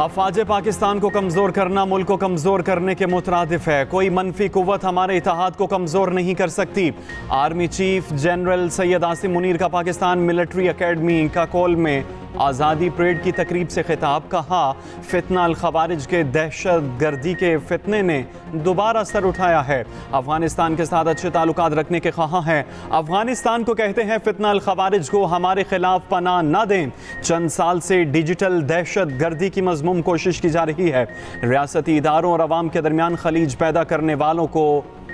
अफवाज पाकिस्तान को कमज़ोर करना मुल्क को कमज़ोर करने के मुतरादिफ है। कोई मनफी कुव्वत हमारे इत्तेहाद को कमज़ोर नहीं कर सकती। Army chief general Syed Asim Munir का पाकिस्तान मिलिट्री अकेडमी का कॉल में आज़ादी परेड की तकरीब से खिताब। कहा, फितना अल खवारिज के दहशत गर्दी के फितने ने दोबारा सर उठाया है। अफगानिस्तान के साथ अच्छे ताल्लुकात रखने के ख्वाह हैं। अफगानिस्तान को कहते हैं फितना अल खवारिज को हमारे खिलाफ पनाह न दें। चंद साल से डिजिटल दहशत गर्दी की मज़मूम कोशिश की जा रही है। रियासती इदारों और अवाम के दरमियान खलीज पैदा करने वालों को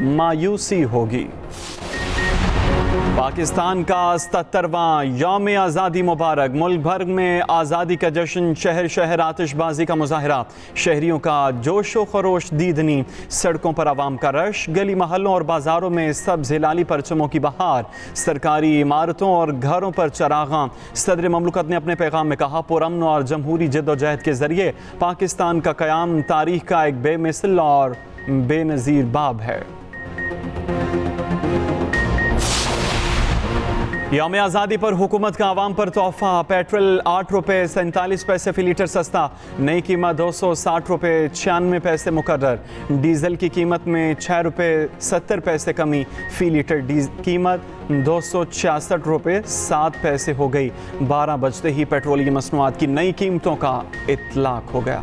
मायूसी होगी। पाकिस्तान का 77वां यौम आज़ादी मुबारक। मुल्क भर में आज़ादी का जश्न, शहर शहर आतिशबाजी का मुजाहरा, शहरियों का जोश व खरोश दीदनी, सड़कों पर आवाम का रश, गली महलों और बाज़ारों में सब्ज़ हिलाली परचमों की बहार, सरकारी इमारतों और घरों पर चरागां। सदर ममलकत ने अपने पैगाम में कहा, पुरअमन और जमहूरी जद्दोजहद के ज़रिए पाकिस्तान का क़याम तारीख़ का एक बेमिसल और बेनज़ीर बाब है। यौम आज़ादी पर हुकूमत का आवाम पर तोहफा। पेट्रोल 8 रुपये 47 पैसे फ़ी लीटर सस्ता, नई कीमत 260 रुपये 96 पैसे मुकर्रर। डीजल की कीमत में 6 रुपये 70 पैसे कमी, फ़ी लीटर कीमत 266 रुपये 7 पैसे हो गई। 12 बजते ही पेट्रोलियम मसनूआत की नई कीमतों का इतलाक हो गया।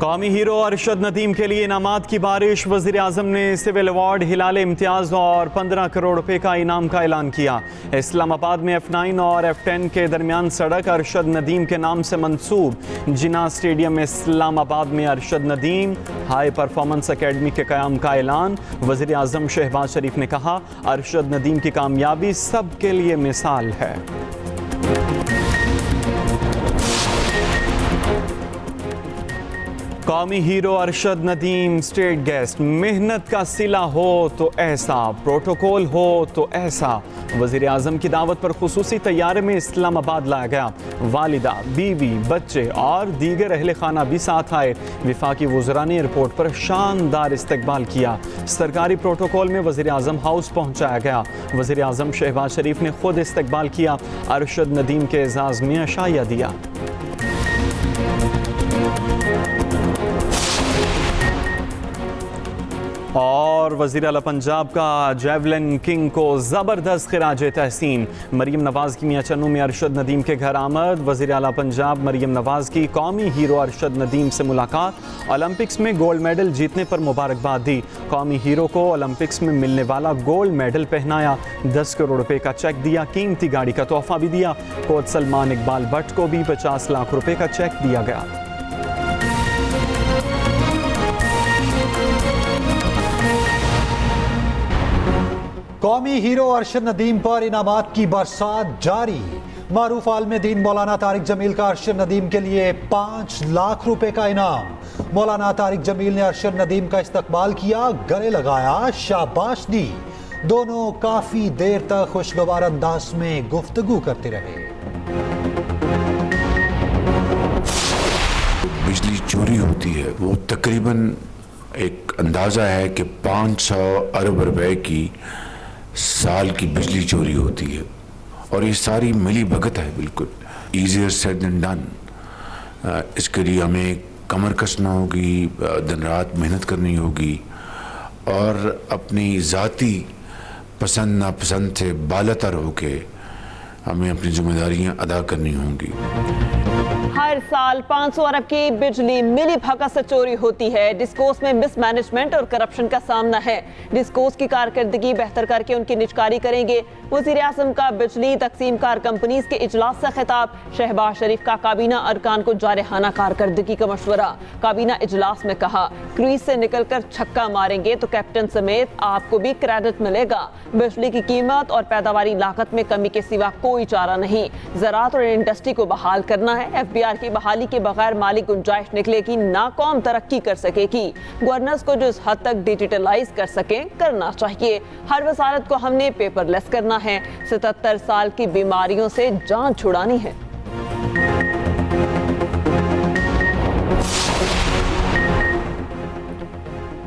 कौमी हीरो अरशद नदीम के लिए इनामात की बारिश। वज़ीर आज़म ने सिविल अवार्ड, हिलाल इम्तियाज़ और 15 करोड़ रुपए का इनाम का ऐलान किया। इस्लामाबाद में F9 और F10 के दरमियान सड़क अरशद नदीम के नाम से मंसूब। जिना स्टेडियम में इस्लामाबाद में Arshad Nadeem high performance academy के क़याम का ऐलान। वज़ीर आज़म शहबाज शरीफ ने कहा, अरशद नदीम की कामयाबी सबके लिए मिसाल है। कौमी hero Arshad Nadeem state guest. मेहनत का सिला हो तो ऐसा, प्रोटोकॉल हो तो ऐसा। वज़ीर आज़म की दावत पर खुसूसी तैयारे में इस्लामाबाद लाया गया। वालिदा, बीवी, बच्चे और दीगर अहले खाना भी साथ आए। विफाकी वज़रा ने एयरपोर्ट पर शानदार इस्तकबाल किया। सरकारी प्रोटोकॉल में वज़ीर आज़म हाउस पहुँचाया गया। वज़ीर आज़म शहबाज शरीफ ने खुद इस्तकबाल किया। अरशद नदीम के एजाज़ में अशाया दिया। और वज़ीर आला पंजाब का जेवलिन किंग को ज़बरदस्त खिराज तहसीन। मरीम नवाज़ की मियां चन्नू में अरशद नदीम के घर आमद। वज़ीर आला पंजाब मरीम नवाज़ की कौमी हीरो अरशद नदीम से मुलाकात। ओलंपिक्स में गोल्ड मेडल जीतने पर मुबारकबाद दी। कौमी हीरो को ओलंपिक्स में मिलने वाला गोल्ड मेडल पहनाया। 10 करोड़ रुपए का चेक दिया। कीमती गाड़ी का तोहफा भी दिया। कोच सलमान इकबाल भट्ट को भी 50 लाख रुपए का चेक दिया गया। कौमी हीरो अरशद नदीम पर इनामात की बरसात जारी। मारूफ आलम दीन मौलाना तारिक जमील का अरशद नदीम के लिए 5 लाख रुपए का इनाम। मौलाना तारिक जमील ने अरशद नदीम का इस्तकबाल किया, गले लगाया, शाबाश दी। दोनों काफी देर तक खुशगवार अंदाज में गुफ्तगू करते रहे। बिजली चोरी होती है वो तकरीबन एक अंदाजा है कि 500 अरब रुपए की साल की बिजली चोरी होती है। और ये सारी मिली भगत है, बिल्कुल ईजियर सेड देन डन। इसके लिए हमें कमर कसना होगी, दिन रात मेहनत करनी होगी और अपनी ज़ाती पसंद नापसंद से बालातर होके हमें अपनी जिम्मेदारियां अदा करनी होंगी। हर साल 500 अरब की बिजली मिली भगत से चोरी होती है। डिस्कोस में मिसमैनेजमेंट और करप्शन का सामना है। डिस्कोस की कारकर्दगी बेहतर करके उनकी निजकारी करेंगे। वज़ीर आज़म का बिजली तकसीम कार कंपनीज के इजलास से खिताब। शहबाज शरीफ का काबीना अरकान को जारहाना कारकर्दगी का मशवरा। काबीना इजलास में कहा, क्रीज से निकलकर छक्का मारेंगे तो कैप्टन समेत आपको भी क्रेडिट मिलेगा। बिजली की कीमत और पैदावारी लागत में कमी के सिवा कोई चारा नहीं। ज़राअत और इंडस्ट्री को बहाल करना है। FBR की बहाली के बगैर माली गुंजाइश निकलेगी ना कौम तरक्की कर सकेगी। गवर्नेंस को जो इस हद तक डिजिटलाइज कर सके करना चाहिए। हर वजारत को हमने पेपरलेस करना है। 77 साल की बीमारियों से जान छुड़ानी है।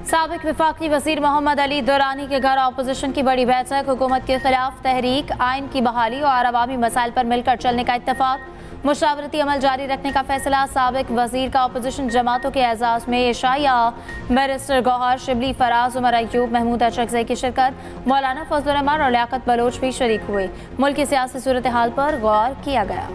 साउथ साबिक वफाकी वजीर मोहम्मद अली दुरानी के घर अपोजिशन की बड़ी बैठक, हुकूमत के खिलाफ तहरीक, आइन की बहाली और अवामी मसाइल पर मिलकर चलने का इत्तेफाक, मुशावरती अमल जारी रखने का फैसला। साबिक वजीर का अपोजिशन जमातों के एजाज में एशाया बैरिस्टर गौहर शिबली, फराज उमर अयूब, महमूद अशरकज़ई की शिरकत, मौलाना फजल रहमान और लियाकत बलोच भी शरीक हुए। मुल्क की सियासी सूरत हाल पर गौर किया गया।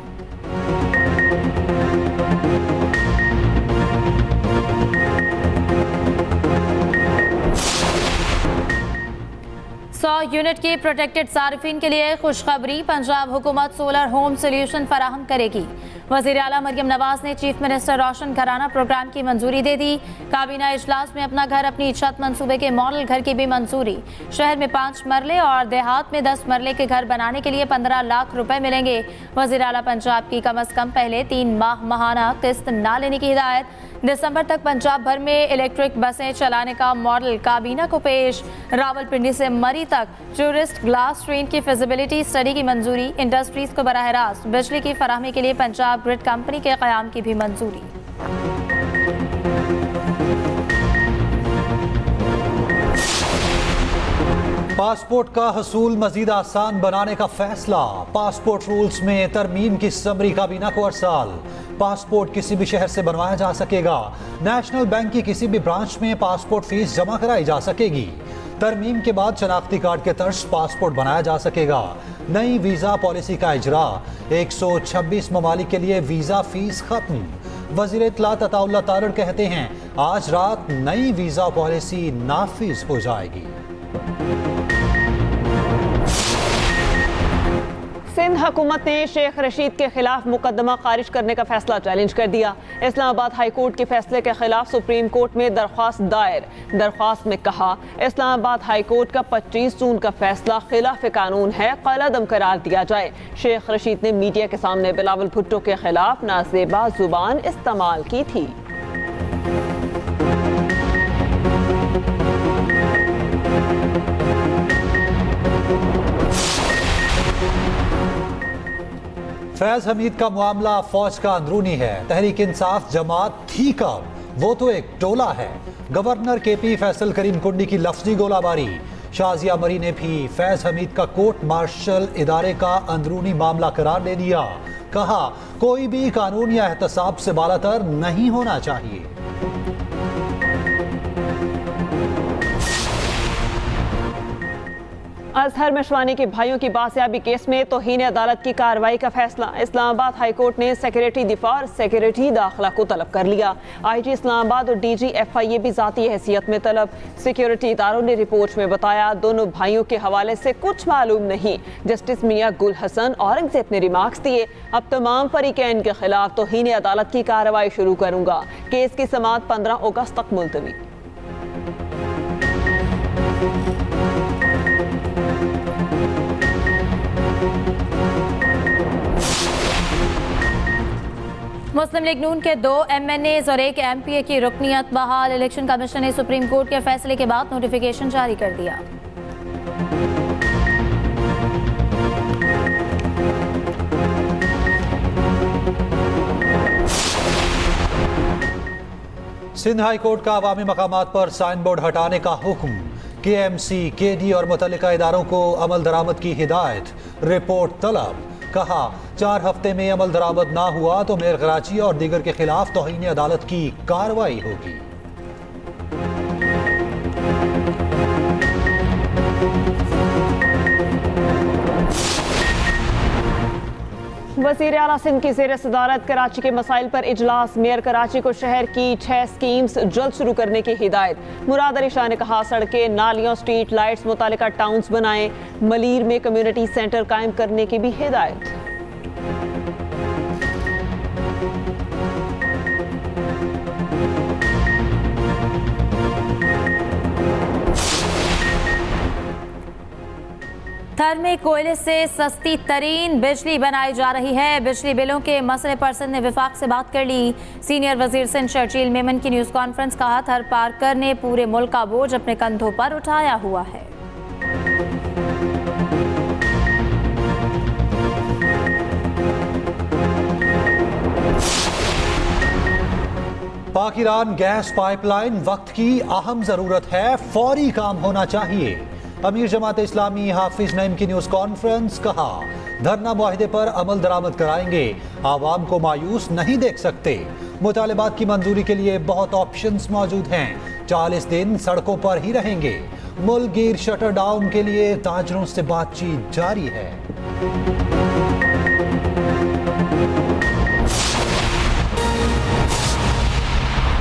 सौ यूनिट की प्रोटेक्टेड सार्फिन के लिए खुशखबरी, पंजाब हुकूमत सोलर होम सोल्यूशन फराहम करेगी। वज़ीर आला मरियम नवाज ने चीफ मिनिस्टर रोशन घराना प्रोग्राम की मंजूरी दे दी। काबीना इजलास में अपना घर अपनी छत मंसूबे के मॉडल घर की भी मंजूरी। शहर में 5 मरले और देहात में 10 मरले के घर बनाने के लिए 15 लाख रुपए मिलेंगे। वज़ीर आला पंजाब की कम अज कम पहले 3 माह माहाना किस्त ना लेने की हिदायत। दिसंबर तक पंजाब भर में इलेक्ट्रिक बसें चलाने का मॉडल काबीना को पेश। रावलपिंडी से मरी तक टूरिस्ट ग्लास ट्रेन की फिजिबिलिटी स्टडी की मंजूरी। इंडस्ट्रीज को बराह रास्त बिजली की फराहमी के लिए पंजाब ग्रिड कंपनी के क़याम की भी मंजूरी। पासपोर्ट का हसूल मजीद आसान बनाने का फैसला। पासपोर्ट रूल्स में तरमीम की समरी काबीना को अरसाल। पासपोर्ट किसी भी शहर से बनवाया जा सकेगा। नेशनल बैंक की किसी भी ब्रांच में पासपोर्ट फीस जमा कराई जा सकेगी। तरमीम के बाद शनाख्ती कार्ड के तर्ज पासपोर्ट बनाया जा सकेगा। नई वीज़ा पॉलिसी का इजरा। 126 ममालिक के लिए वीज़ा फीस खत्म। वज़ीर इत्तलात अताउल्लाह तारड़ कहते हैं आज रात नई वीज़ा पॉलिसी नाफिज हो जाएगी। सिंध हुकूमत ने शेख रशीद के खिलाफ मुकदमा खारिज करने का फैसला चैलेंज कर दिया। इस्लामाबाद हाई कोर्ट के फैसले के खिलाफ सुप्रीम कोर्ट में दरख्वास्त दायर। दरख्वास्त में कहा इस्लामाबाद हाई कोर्ट का 25 जून का फैसला खिलाफ कानून है, कलअदम करार दिया जाए। शेख रशीद ने मीडिया के सामने बिलावल भुट्टो के खिलाफ नाजेबा जुबान इस्तेमाल की थी। फैज हमीद का मामला फौज का अंदरूनी है। तहरीक इंसाफ जमात थी कब, वो तो एक टोला है। गवर्नर केपी फैसल करीम कुंडी की लफ्जी गोलाबारी। शाजिया मरी ने भी फैज हमीद का कोर्ट मार्शल इदारे का अंदरूनी मामला करार दे दिया। कहा कोई भी कानून या एहतसाब से बालातर नहीं होना चाहिए। अजहर मशवानी के भाइयों की बासियाबी केस में तौहीन अदालत की कार्रवाई का फैसला। इस्लामाबाद हाई कोर्ट ने सेक्रेटरी दिफा और सेक्रेटरी दाखिला को तलब कर लिया। IG इस्लामाबाद और DG FIA भी जाती हैसियत में तलब। सिक्योरिटी इदारों ने रिपोर्ट में बताया दोनों भाइयों के हवाले से कुछ मालूम नहीं। जस्टिस मियां गुल हसन औरंगजेब ने रिमार्क्स दिए अब तमाम फरीकैन के खिलाफ तौहीन अदालत की कार्रवाई शुरू करूंगा। केस की समाअत 15 अगस्त तक मुलतवी। मुस्लिम लीग नून के 2 MNAs और 1 MPA की रुकनियत बहाल। इलेक्शन कमीशन ने सुप्रीम कोर्ट के फैसले के बाद नोटिफिकेशन जारी कर दिया। सिंध हाई कोर्ट का अवामी मकामात पर साइन बोर्ड हटाने का हुक्म। KMC, KD और मुतल्लिका इदारों को अमल दरामद की हिदायत। रिपोर्ट तलब। कहा 4 हफ्ते में अमल दरामद ना हुआ तो मेयर कराची और दीगर के खिलाफ तौहीन अदालत की कार्रवाई होगी। वज़ीर आला सिंध की ज़ेर सदारत कराची के मसाइल पर इजलास। मेयर कराची को शहर की 6 स्कीम्स जल्द शुरू करने की हिदायत। मुराद अली शाह ने कहा सड़कें, नालियों, स्ट्रीट लाइट्स मुतालिका टाउन्स बनाएं। मलीर में कम्युनिटी सेंटर कायम करने की भी हिदायत। थर में कोयले से सस्ती तरीन बिजली बनाई जा रही है। बिजली बिलों के मसले पर सिंध ने विफाक से बात कर ली। सीनियर वजीर सिंध शर्जील मेमन की न्यूज़ कॉन्फ्रेंस। कहा थर पार्कर ने पूरे मुल्क का बोझ अपने कंधों पर उठाया हुआ है। पाक ईरान गैस पाइपलाइन वक्त की अहम जरूरत है, फौरी काम होना चाहिए। अमीर जमात इस्लामी हाफिज नईम की न्यूज कॉन्फ्रेंस, कहा धरना मुआहिदे पर अमल दरामद कराएंगे, आवाम को मायूस नहीं देख सकते। मुतालिबात की मंजूरी के लिए बहुत ऑप्शंस मौजूद हैं, 40 दिन सड़कों पर ही रहेंगे। मुल्क गिर शटर डाउन के लिए ताजरों से बातचीत जारी है।